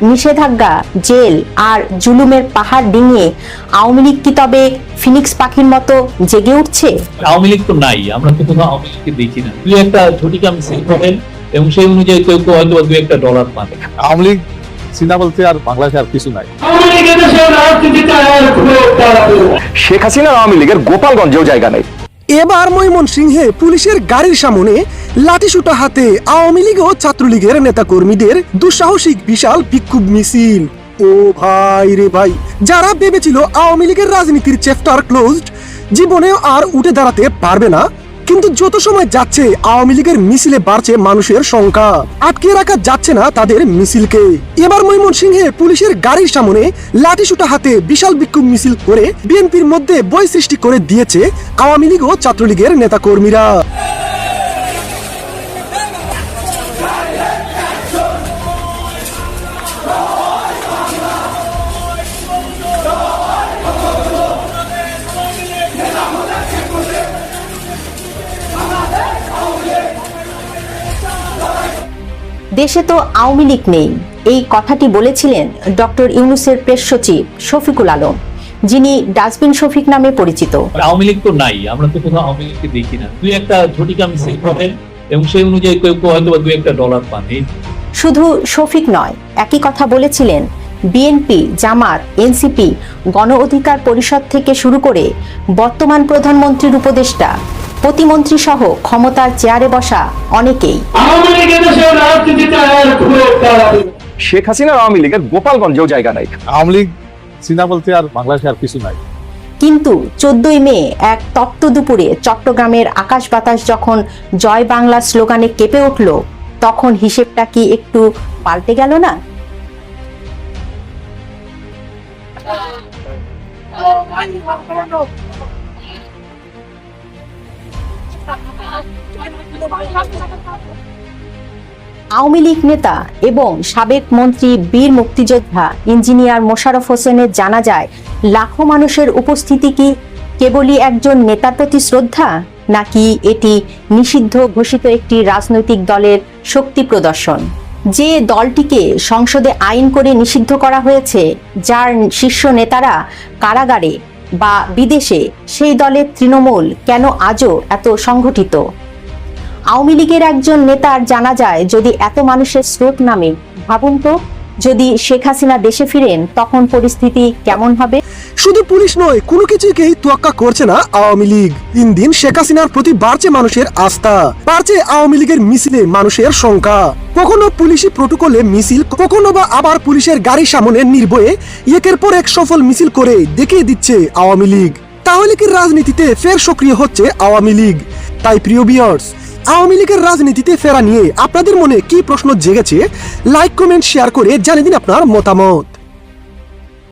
নিষেধাজ্ঞা, জেল আর জুলুমের পাহাড় ডিঙিয়ে আওয়ামী লীগ কি তবে ফিনিক্স পাখির মতো জেগে উঠছে? আওয়ামী লীগ তো নাই, আমরা তো কোথাও আওয়ামী লীগকে দেখি না। দুই একটা ঝটিকা মিছিল করেন এবং সেই অনুযায়ী কেউ কেউ হয়তো দুই একটা ডলার পাবে। আওয়ামী লীগ চীনা বলতে আর বাংলাদেশে আর কিছু নাই। শেখ হাসিনার আওয়ামী লীগের গোপালগঞ্জেও জায়গা নেই। এবার ময়মনসিংহে পুলিশের গাড়ির সামনে লাঠিসোঁটা হাতে আওয়ামী লীগ ও ছাত্রলীগের নেতাকর্মীদের দুঃসাহসিক বিশাল বিক্ষোভ মিছিল। ও ভাই রে ভাই, যারা ভেবেছিল আওয়ামী লীগের রাজনীতির চ্যাপ্টার ক্লোজড, জীবনেও আর উঠে দাঁড়াতে পারবে না, কিন্তু যত সময় যাচ্ছে আওয়ামী লীগের মিছিলে বাড়ছে মানুষের সংখ্যা, আটকে রাখা যাচ্ছে না তাদের মিছিলকে। এবার ময়মনসিংহে পুলিশের গাড়ির সামনে লাঠিসোঁটা হাতে বিশাল বিক্ষোভ মিছিল করে বিএনপির মধ্যে বই সৃষ্টি করে দিয়েছে আওয়ামী লীগ ও ছাত্রলীগের নেতাকর্মীরা। দেশে তো আওয়ামী লীগ নেই, এই কথাটি বলেছিলেন ডক্টর ইউনূসের প্রেস সচিব শফিকুল আলম, যিনি ডাস্টবিন শফিক নামে পরিচিত। আওয়ামী লীগ তো নাই, আমরা তো কোথাও আওয়ামী লীগকে দেখি না। দুই একটা ঝটিকা মিছিল করেন এবং সেই অনুযায়ী কেউ কেউ হয়তো দুই একটা ডলার পাবে। শুধু শফিক নয়, একই কথা বলেছিলেন বিএনপি, জামাত, এনসিপি, গণ অধিকার পরিষদ থেকে শুরু করে বর্তমান প্রধানমন্ত্রীর উপদেষ্টা, প্রতিমন্ত্রী সহ ক্ষমতার চেয়ারে বসা অনেকেই। শেখ হাসিনার আওয়ামী লীগের গোপালগঞ্জেও জায়গা নেই। আওয়ামী লীগ চীনা বলতে আর বাংলাদেশে আর কিছু নাই। কিন্তু 14ই মে এক তপ্ত দুপুরে চট্টগ্রামের আকাশ বাতাস যখন জয় বাংলা স্লোগানে কেঁপে উঠল, তখন হিসেবটা কি একটু পাল্টে গেল না? আওয়ামী লীগ নেতা এবং সাবেক মন্ত্রী বীর মুক্তিযোদ্ধা ইঞ্জিনিয়ার মোশাররফ হোসেনের জানাজায় লাখো মানুষের উপস্থিতি কি কেবলই একজন নেতার প্রতি শ্রদ্ধা, নাকি এটি নিষিদ্ধ ঘোষিত একটি রাজনৈতিক দলের শক্তি প্রদর্শন? যে দলটিকে সংসদে আইন করে নিষিদ্ধ করা হয়েছে, যার শীর্ষ নেতারা কারাগারে বা বিদেশে, সেই দলের তৃণমূল কেন আজও এত সংগঠিত? আওয়ামী লীগের একজন নেতার জানাজায় যদি এত মানুষের স্রোত নামে, ভাবুন তো যদি শেখ হাসিনা দেশে ফিরেন তখন পরিস্থিতি কেমন হবে? শুধু পুলিশ নয়, কোনো কিছুকেই তোয়াক্কা করছে না আওয়ামী লীগ। দিন দিন শেখ হাসিনার প্রতি বাড়ছে মানুষের আস্থা, বাড়ছে আওয়ামী লীগের মিছিলে মানুষের সংখ্যা। কখনো পুলিশি প্রটোকলে মিছিল, কখনো বা আবার পুলিশের গাড়ির সামনে নির্ভয়ে একের পর এক সফল মিছিল করে দেখিয়ে দিচ্ছে আওয়ামী লীগ। তাহলে কি রাজনীতিতে ফের সক্রিয় হচ্ছে আওয়ামী লীগ? তাই প্রিয় ভিউয়ার্স, আওয়ামী লীগের রাজনীতিতে ফেরা নিয়ে আপনাদের মনে কি প্রশ্ন জেগেছে? লাইক, কমেন্ট, শেয়ার করে জানিয়ে দিন আপনার মতামত।